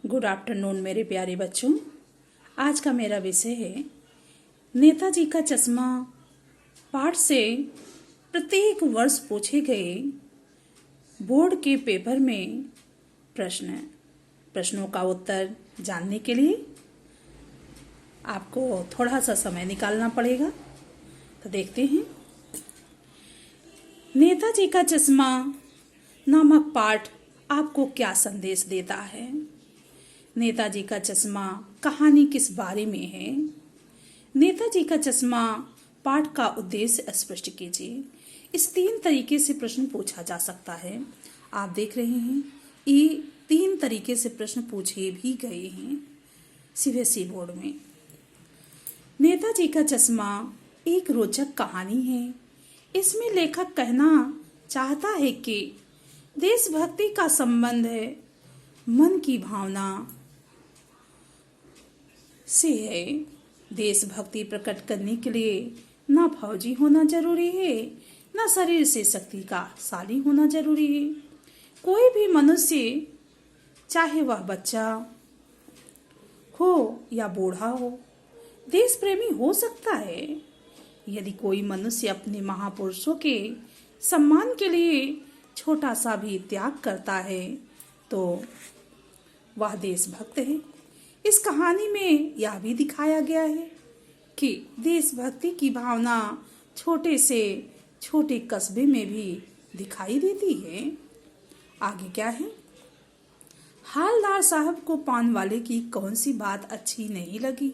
Good afternoon मेरे प्यारे बच्चों। आज का मेरा विषय है नेताजी का चश्मा पाठ से प्रत्येक वर्ष पूछे गए बोर्ड के पेपर में प्रश्नों का उत्तर जानने के लिए आपको थोड़ा सा समय निकालना पड़ेगा। तो देखते हैं नेताजी का चश्मा नामक पाठ आपको क्या संदेश देता है। नेताजी का चश्मा कहानी किस बारे में है। नेताजी का चश्मा पाठ का उद्देश्य स्पष्ट कीजिए। इस 3 तरीके से प्रश्न पूछा जा सकता है। आप देख रहे हैं ये 3 तरीके से प्रश्न पूछे भी गए हैं सीबीएसई बोर्ड में। नेताजी का चश्मा एक रोचक कहानी है। इसमें लेखक कहना चाहता है कि देशभक्ति का संबंध है मन की भावना से है। देशभक्ति प्रकट करने के लिए न फौजी होना जरूरी है न शरीर से शक्तिशाली होना जरूरी है। कोई भी मनुष्य चाहे वह बच्चा हो या बूढ़ा हो देश प्रेमी हो सकता है। यदि कोई मनुष्य अपने महापुरुषों के सम्मान के लिए छोटा सा भी त्याग करता है तो वह देशभक्त है। इस कहानी में यह भी दिखाया गया है कि देशभक्ति की भावना छोटे से छोटे कस्बे में भी दिखाई देती है। आगे क्या है? हालदार साहब को पान वाले की कौन सी बात अच्छी नहीं लगी?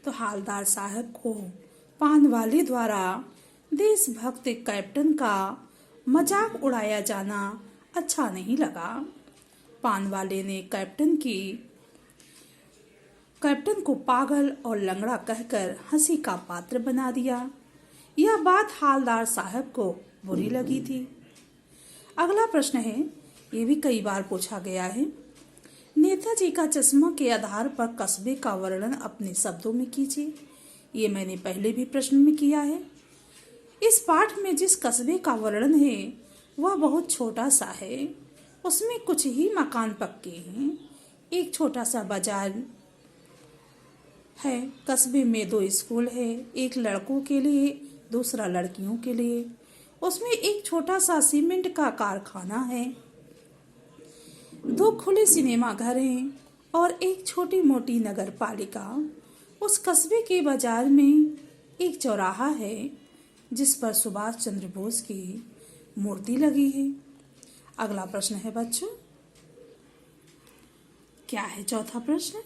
तो हालदार साहब को पान वाले द्वारा देशभक्त कैप्टन का मजाक उड़ाया जाना अच्छा नहीं लगा। पान वाले ने कैप्टन को पागल और लंगड़ा कहकर हंसी का पात्र बना दिया। यह बात हालदार साहब को बुरी लगी थी। अगला प्रश्न है, ये भी कई बार पूछा गया है। नेताजी का चश्मा के आधार पर कस्बे का वर्णन अपने शब्दों में कीजिए। ये मैंने पहले भी प्रश्न में किया है। इस पाठ में जिस कस्बे का वर्णन है वह बहुत छोटा सा है। उसमें कुछ ही मकान पक्के हैं। एक छोटा सा बाजार है। कस्बे में 2 स्कूल है, एक लड़कों के लिए दूसरा लड़कियों के लिए। उसमें एक छोटा सा सीमेंट का कारखाना है, 2 खुले सिनेमा घर हैं और एक छोटी मोटी नगर पालिका। उस कस्बे के बाजार में एक चौराहा है जिस पर सुभाष चंद्र बोस की मूर्ति लगी है। अगला प्रश्न है बच्चों, क्या है चौथा प्रश्न?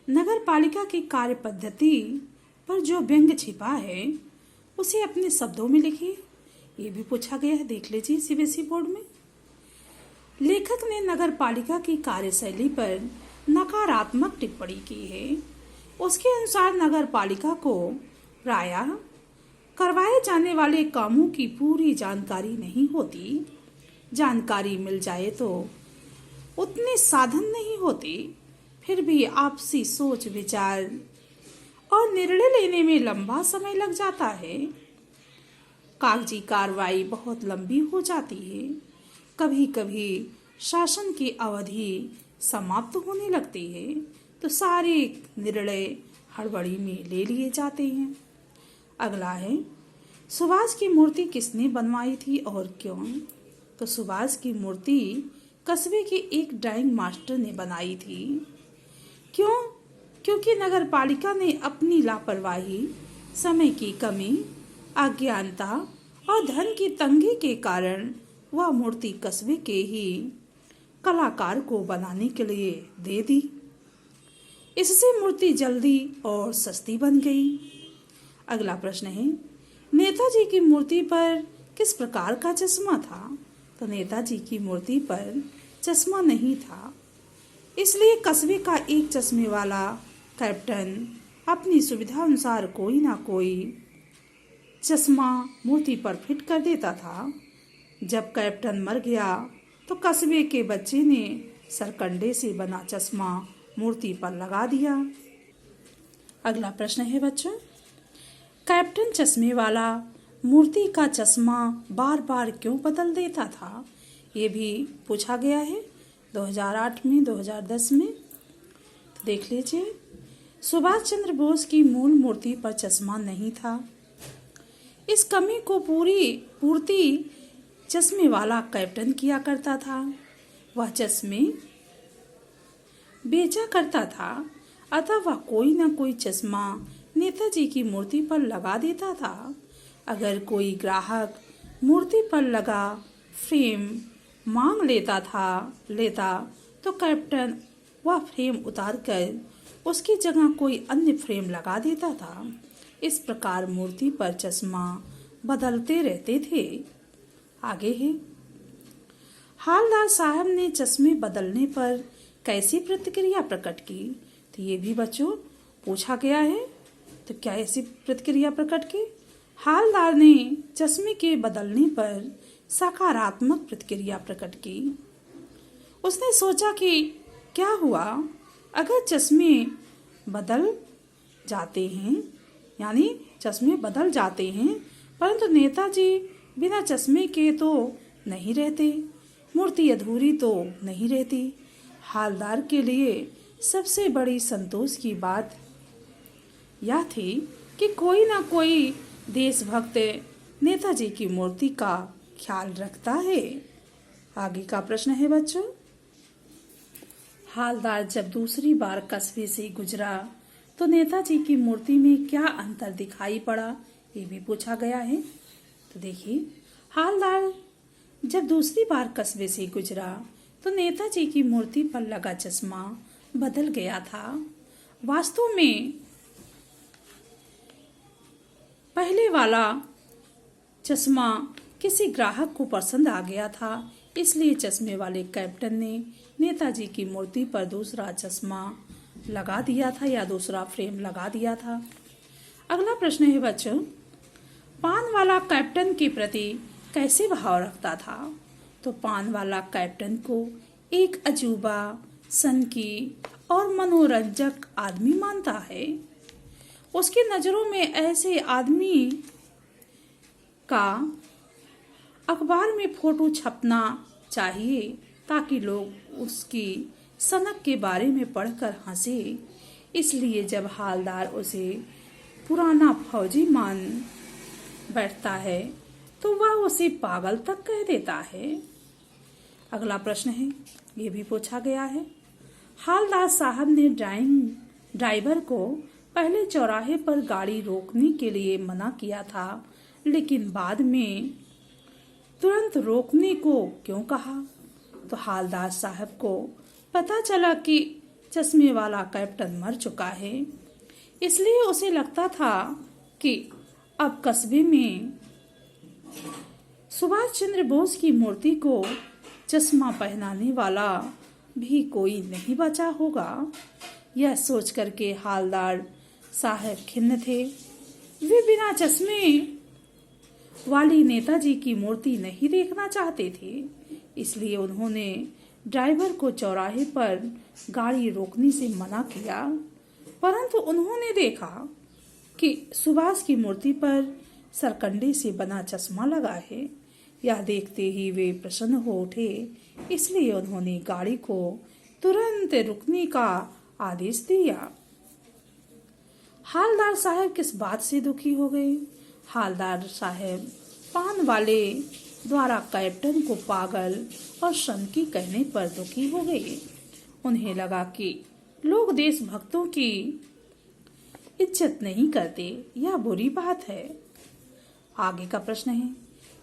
नगर पालिका की कार्य पद्धति पर जो व्यंग छिपा है उसे अपने शब्दों में लिखिए। ये भी पूछा गया है, देख लीजिए सीबीएसई बोर्ड में। लेखक ने नगर पालिका की कार्यशैली पर नकारात्मक टिप्पणी की है। उसके अनुसार नगर पालिका को प्रायः करवाए जाने वाले कामों की पूरी जानकारी नहीं होती। जानकारी मिल जाए तो उतने साधन नहीं होते। फिर भी आपसी सोच विचार और निर्णय लेने में लंबा समय लग जाता है। कागजी कार्रवाई बहुत लंबी हो जाती है। कभी कभी शासन की अवधि समाप्त होने लगती है तो सारे निर्णय हड़बड़ी में ले लिए जाते हैं। अगला है, सुभाष की मूर्ति किसने बनवाई थी और क्यों? तो सुभाष की मूर्ति कस्बे के एक ड्राइंग मास्टर ने बनाई थी। क्यों? क्योंकि नगर पालिका ने अपनी लापरवाही, समय की कमी, अज्ञानता और धन की तंगी के कारण वह मूर्ति कस्बे के ही कलाकार को बनाने के लिए दे दी। इससे मूर्ति जल्दी और सस्ती बन गई। अगला प्रश्न है, नेताजी की मूर्ति पर किस प्रकार का चश्मा था? तो नेताजी की मूर्ति पर चश्मा नहीं था, इसलिए कस्बे का एक चश्मे वाला कैप्टन अपनी सुविधा अनुसार कोई ना कोई चश्मा मूर्ति पर फिट कर देता था। जब कैप्टन मर गया तो कस्बे के बच्चे ने सरकंडे से बना चश्मा मूर्ति पर लगा दिया। अगला प्रश्न है बच्चों, कैप्टन चश्मे वाला मूर्ति का चश्मा बार बार क्यों बदल देता था? ये भी पूछा गया है 2008 में, 2010 में। देख लीजिए, सुभाष चंद्र बोस की मूल मूर्ति पर चश्मा नहीं था। इस कमी को पूर्ति चश्मे वाला कैप्टन किया करता था। वह चश्मे बेचा करता था, अतः वह कोई न कोई चश्मा नेताजी की मूर्ति पर लगा देता था। अगर कोई ग्राहक मूर्ति पर लगा फ्रेम मांग लेता तो कैप्टन वह फ्रेम उतारकर उसकी जगह कोई अन्य फ्रेम लगा देता था। इस प्रकार मूर्ति पर चश्मा बदलते रहते थे। आगे है, हालदार साहब ने चश्मे बदलने पर कैसी प्रतिक्रिया प्रकट की? तो ये भी बच्चों पूछा गया है। तो क्या ऐसी प्रतिक्रिया प्रकट की? हालदार ने चश्मे के बदलने पर सकारात्मक प्रतिक्रिया प्रकट की। उसने सोचा कि क्या हुआ अगर चश्मे बदल जाते हैं, यानी चश्मे बदल जाते हैं, परंतु नेताजी बिना चश्मे के तो नहीं रहते, मूर्ति अधूरी तो नहीं रहती। हालदार के लिए सबसे बड़ी संतोष की बात यह थी कि कोई ना कोई देशभक्त नेताजी की मूर्ति का ख्याल रखता है। आगे का प्रश्न है बच्चों, हालदार जब दूसरी बार कस्बे से गुजरा तो नेताजी की मूर्ति में क्या अंतर दिखाई पड़ा? ये भी पूछा गया है। तो देखिए, हालदार जब दूसरी बार कस्बे से गुजरा तो नेताजी की मूर्ति पर लगा चश्मा बदल गया था। वास्तव में पहले वाला चश्मा किसी ग्राहक को पसंद आ गया था, इसलिए चश्मे वाले कैप्टन ने नेताजी की मूर्ति पर दूसरा चश्मा लगा दिया था या दूसरा फ्रेम लगा दिया था। अगला प्रश्न है बच्चों, पान वाला कैप्टन के प्रति कैसे भाव रखता था? तो पान वाला कैप्टन को एक अजूबा, सनकी और मनोरंजक आदमी मानता है। उसकी नजरों में ऐसे आदमी का अखबार में फोटो छपना चाहिए ताकि लोग उसकी सनक के बारे में पढ़कर हंसे। इसलिए जब हालदार उसे पुराना फौजी मान बैठता है तो वह उसे पागल तक कह देता है। अगला प्रश्न है, ये भी पूछा गया है, हालदार साहब ने ड्राइवर को पहले चौराहे पर गाड़ी रोकने के लिए मना किया था, लेकिन बाद में तुरंत रोकने को क्यों कहा? तो हालदार साहब को पता चला कि चश्मे वाला कैप्टन मर चुका है, इसलिए उसे लगता था कि अब कस्बे में सुभाष चंद्र बोस की मूर्ति को चश्मा पहनाने वाला भी कोई नहीं बचा होगा। यह सोच करके हालदार साहब खिन्न थे। वे बिना चश्मे वाली नेताजी की मूर्ति नहीं देखना चाहते थे, इसलिए उन्होंने ड्राइवर को चौराहे पर गाड़ी रोकने से मना किया। परंतु उन्होंने देखा कि सुभाष की मूर्ति पर सरकंडे से बना चश्मा लगा है। यह देखते ही वे प्रसन्न हो उठे, इसलिए उन्होंने गाड़ी को तुरंत रुकने का आदेश दिया। हालदार साहब किस बात से दुखी हो गए? हालदार साहब पान वाले द्वारा कैप्टन को पागल और सनकी कहने पर दुखी हो गए। उन्हें लगा कि लोग देशभक्तों की इज्जत नहीं करते, यह बुरी बात है। आगे का प्रश्न है,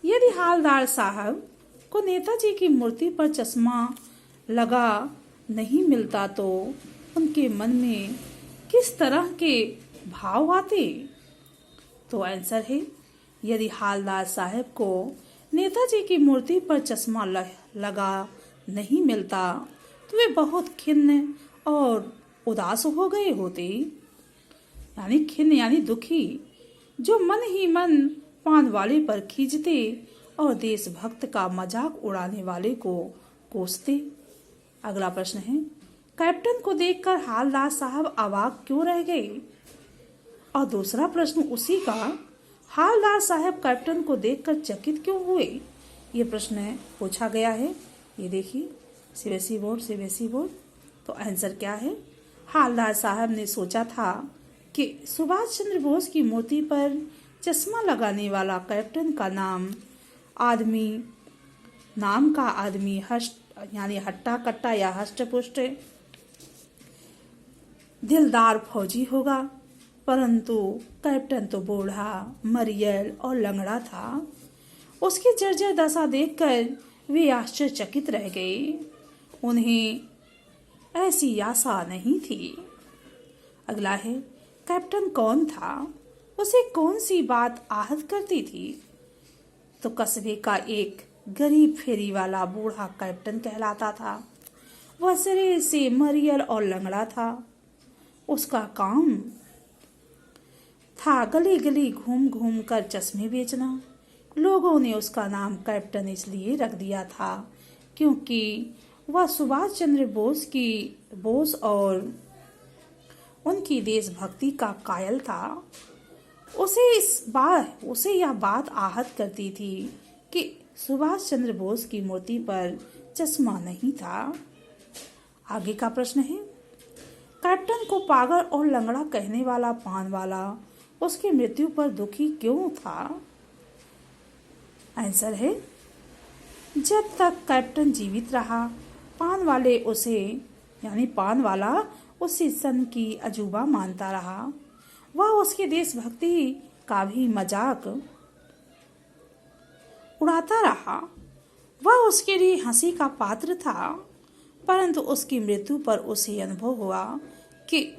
यदि हालदार साहब को नेताजी की मूर्ति पर चश्मा लगा नहीं मिलता तो उनके मन में किस तरह के भाव आते? तो आंसर है, यदि हालदार साहब को नेताजी की मूर्ति पर चश्मा लगा नहीं मिलता तो वे बहुत खिन्न और उदास हो गए होते। यानी खिन्न यानी दुखी, जो मन ही मन पान वाले पर खींचते और देशभक्त का मजाक उड़ाने वाले को कोसते। अगला प्रश्न है, कैप्टन को देखकर हालदार साहब अवाक क्यों रह गए? और दूसरा प्रश्न उसी का, हालदार साहब कैप्टन को देखकर चकित क्यों हुए? ये प्रश्न पूछा गया है। ये देखिए, सीबीएसई बोर्ड। तो आंसर क्या है? हालदार साहब ने सोचा था कि सुभाष चंद्र बोस की मूर्ति पर चश्मा लगाने वाला कैप्टन का नाम का आदमी हट्टा कट्टा या हष्ट पुष्ट दिलदार फौजी होगा, परंतु कैप्टन तो बूढ़ा, मरियल और लंगड़ा था। उसकी जर्जर दशा देखकर वे आश्चर्यचकित रह गए। उन्हें ऐसी आशा नहीं थी। अगला है, कैप्टन कौन था? उसे कौन सी बात आहत करती थी? तो कस्बे का एक गरीब फेरी वाला बूढ़ा कैप्टन कहलाता था। वह सिरे से मरियल और लंगड़ा था। उसका काम था गली गली घूम घूम कर चश्मे बेचना। लोगों ने उसका नाम कैप्टन इसलिए रख दिया था क्योंकि वह सुभाष चंद्र बोस और उनकी देशभक्ति का कायल था। उसे यह बात आहत करती थी कि सुभाष चंद्र बोस की मूर्ति पर चश्मा नहीं था। आगे का प्रश्न है, कैप्टन को पागल और लंगड़ा कहने वाला पान वाला उसकी मृत्यु पर दुखी क्यों था? आंसर है, जब तक कैप्टन जीवित रहा पान वाला उसे सन की अजूबा मानता रहा। वह उसकी देशभक्ति का भी मजाक उड़ाता रहा। वह उसके लिए हंसी का पात्र था, परंतु उसकी मृत्यु पर उसे अनुभव हुआ कि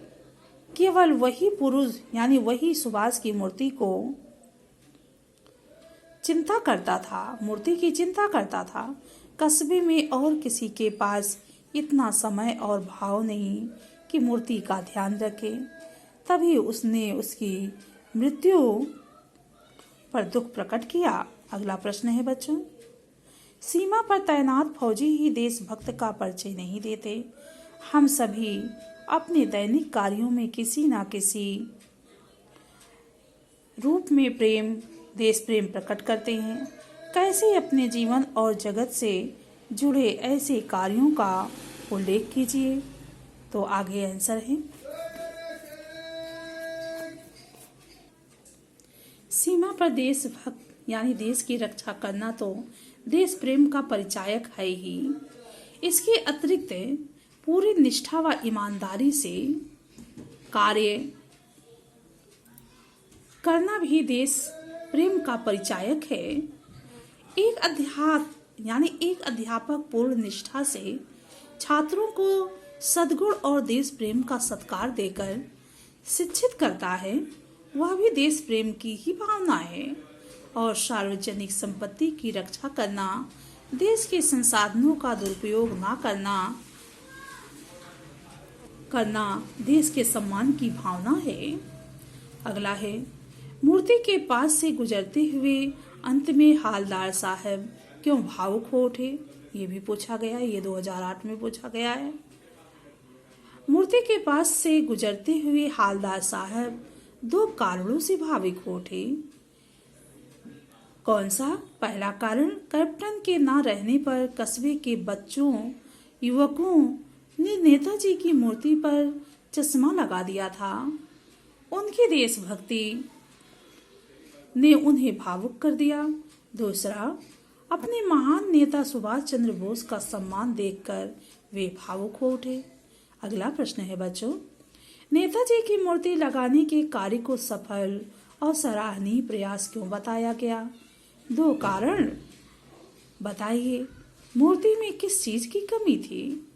केवल वही पुरुष वही सुभाष की मूर्ति की चिंता करता था। कस्बे में और किसी के पास इतना समय और भाव नहीं कि मूर्ति का ध्यान रखे। तभी उसने उसकी मृत्यु पर दुख प्रकट किया। अगला प्रश्न है बच्चों, सीमा पर तैनात फौजी ही देशभक्त का परिचय नहीं देते। हम सभी अपने दैनिक कार्यों में किसी न किसी रूप में देश प्रेम प्रकट करते हैं। कैसे अपने जीवन और जगत से जुड़े ऐसे कार्यों का उल्लेख कीजिए। तो आगे आंसर है, सीमा पर देशभक्त देश की रक्षा करना तो देश प्रेम का परिचायक है ही। इसके अतिरिक्त पूरी निष्ठा व ईमानदारी से कार्य करना भी देश प्रेम का परिचायक है। एक अध्यापक पूर्ण निष्ठा से छात्रों को सद्गुण और देश प्रेम का सत्कार देकर शिक्षित करता है, वह भी देश प्रेम की ही भावना है। और सार्वजनिक संपत्ति की रक्षा करना, देश के संसाधनों का दुरुपयोग न करना देश के सम्मान की भावना है। अगला है, मूर्ति के पास से गुजरते हुए अंत में हालदार साहब क्यों भावुक हो उठे? ये भी पूछा गया है, ये 2008 में पूछा गया है। मूर्ति के पास से गुजरते हुए हालदार साहब 2 कारणों से भावुक हो उठे। कौन सा? पहला कारण, कैप्टन के ना रहने पर कस्बे के बच्चों युवकों ने नेताजी की मूर्ति पर चश्मा लगा दिया था। उनकी देशभक्ति ने उन्हें भावुक कर दिया। दूसरा, अपने महान नेता सुभाष चंद्र बोस का सम्मान देखकर वे भावुक हो उठे। अगला प्रश्न है बच्चों, नेताजी की मूर्ति लगाने के कार्य को सफल और सराहनीय प्रयास क्यों बताया गया? 2 कारण बताइए। मूर्ति में किस चीज की कमी थी?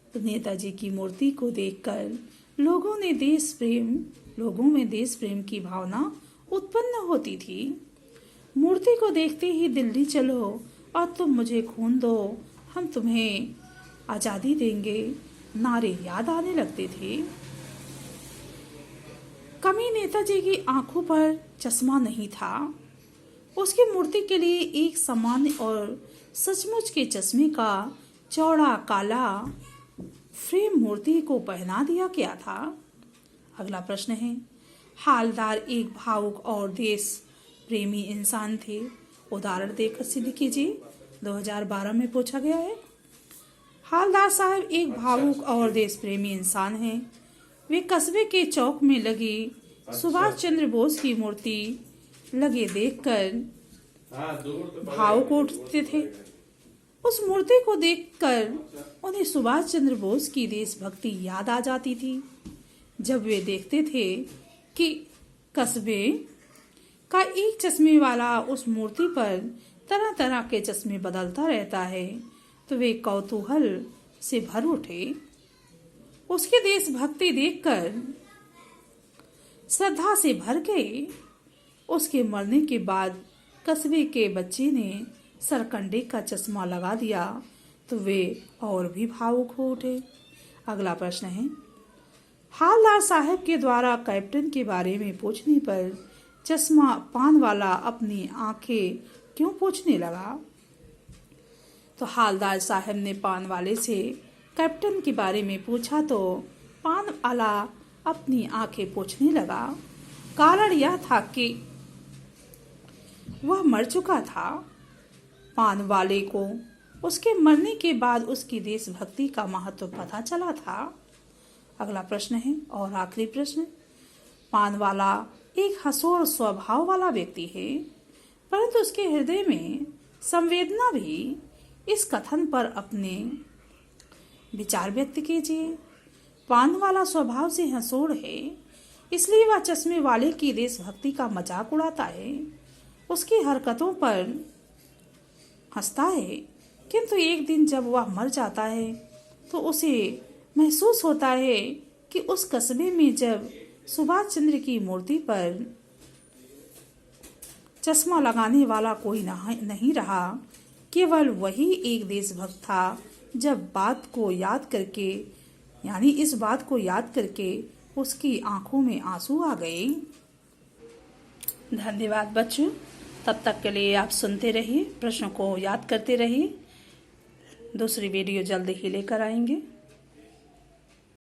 तो नेताजी की मूर्ति को देखकर लोगों में देश प्रेम की भावना उत्पन्न होती थी। मूर्ति को देखते ही दिल्ली चलो और तुम मुझे खून दो, हम तुम्हें आजादी देंगे नारे याद आने लगते थे। कमी नेताजी की आंखों पर चश्मा नहीं था। उसकी मूर्ति के लिए एक सामान्य और सचमुच के चश्मे का चौड़ा काला फ्रेम मूर्ति को पहना दिया गया था। अगला प्रश्न है, हालदार एक भावुक और देश प्रेमी इंसान थे। उदाहरण देकर सिद्ध कीजिए। 2012 में पूछा गया है। हालदार साहब एक भावुक और देश प्रेमी इंसान हैं। वे कस्बे के चौक में लगी सुभाष चंद्र बोस की मूर्ति लगे देखकर भावुक उठते थे। उस मूर्ति को देखकर उन्हें सुभाष चंद्र बोस की देशभक्ति याद आ जाती थी। जब वे देखते थे कि कस्बे का एक चश्मे वाला उस मूर्ति पर तरह तरह के चश्मे बदलता रहता है, तो वे कौतूहल से भर उठे। उसकी देशभक्ति देखकर श्रद्धा से भर गए। उसके मरने के बाद कस्बे के बच्चे ने सरकंडे का चश्मा लगा दिया तो वे और भी भावुक हो उठे। अगला प्रश्न है, हालदार साहब के द्वारा कैप्टन के बारे में पूछने पर चश्मा पान वाला अपनी आंखें क्यों पूछने लगा? तो हालदार साहब ने पान वाले से कैप्टन के बारे में पूछा तो पान वाला अपनी आंखें पोंछने लगा। कारण यह था कि वह मर चुका था। पान वाले को उसके मरने के बाद उसकी देशभक्ति का महत्व पता चला था। अगला प्रश्न है और आखिरी प्रश्न, पान वाला एक हंसोड़ स्वभाव वाला व्यक्ति है, परंतु उसके हृदय में संवेदना भी। इस कथन पर अपने विचार व्यक्त कीजिए। पान वाला स्वभाव से हंसोड़ है, इसलिए वह चश्मे वाले की देशभक्ति का मजाक उड़ाता है, उसकी हरकतों पर हंसता है, किंतु एक दिन जब वह मर जाता है तो उसे महसूस होता है कि उस कस्बे में जब सुभाष चंद्र की मूर्ति पर चश्मा लगाने वाला कोई नहीं रहा, केवल वही एक देशभक्त था। जब बात को याद करके यानी इस बात को याद करके उसकी आंखों में आंसू आ गए। धन्यवाद बच्चों, तब तक के लिए आप सुनते रहिए, प्रश्नों को याद करते रहिए। दूसरी वीडियो जल्दी ही लेकर आएंगे।